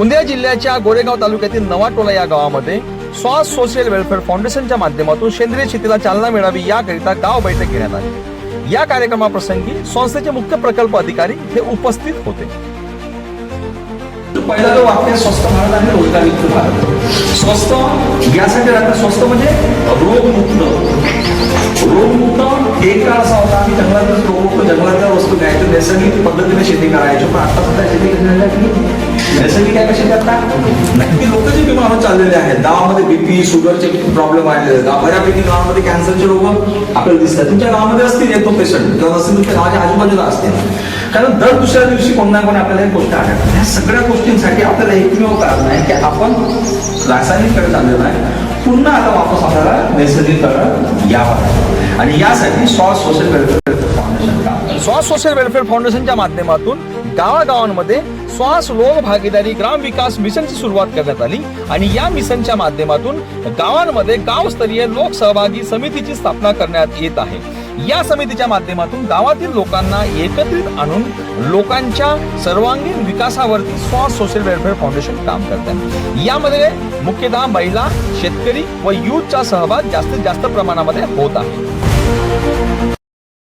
गोंदिया जिल्ह्याच्या गोरेगाव तालुक्यातील नवाटोला या गावामध्ये स्वास सोशल वेलफेअर फाउंडेशनच्या माध्यमातून सेंद्रिय शेतीला चालना मिळावी याकरिता गाव बैठक घेण्यात आली। या कार्यक्रमाप्रसंगी संस्थेचे मुख्य प्रकल्प अधिकारी हे उपस्थित होते। पहिला जो वाक्य स्वस्त भारत आणि रोजगारयुक्त भारत। स्वस्त यासाठी राहतं, स्वस्त म्हणजे रोगमुक्त एक काळ असा होता, आम्ही जंगलातच रोगमुक्त जंगलातल्या वस्तू घ्यायचो, नैसर्गिक पद्धतीने शेती करायचो। पण आता सुद्धा शेती करण्यासाठी नैसर्गिक आहे कशी करतात, नक्की लोक जे बिमार होत चाललेले आहेत। गावामध्ये बीपी शुगरचे प्रॉब्लेम आलेले आहेत, बऱ्यापैकी गावामध्ये कॅन्सरचे रोग आपल्याला दिसतात। तुमच्या गावामध्ये असतील एक तो पेशंट किंवा नसेल तुमच्या गावाच्या आजूबाजूला असतील, कारण दर दुसऱ्या दिवशी कोण ना कोण आपल्याला गोष्ट आढळतात। या सगळ्या गोष्टींसाठी आपल्याला एकमेव कारण आहे की आपण रासायनिककडे चाललेलो आहे, पुन्हा आता वापस आपल्याला नैसर्गिककडे यावं, आणि यासाठी स्वास सोशल वेलफेअर फाउंडेशन स्वास सोशल वेलफेअर फाउंडेशनच्या माध्यमातून गावागावांमध्ये स्वास लोक भागीदारी ग्राम विकास मिशनची सुरुवात करण्यात आली आणि या मिशनच्या माध्यमातून गावांमध्ये गावस्तरीय लोक सहभागी समितीची स्थापना करण्यात येत आहे। या समितीच्या माध्यमातून गावातील लोकांना एकत्रित आणून लोकांच्या सर्वांगीण विकासावरती स्वास सोशल वेलफेअर फाउंडेशन काम करते। यामध्ये मुख्यतः महिला, शेतकरी व युथचा सहभाग जास्तीत जास्त प्रमाणामध्ये होत आहे।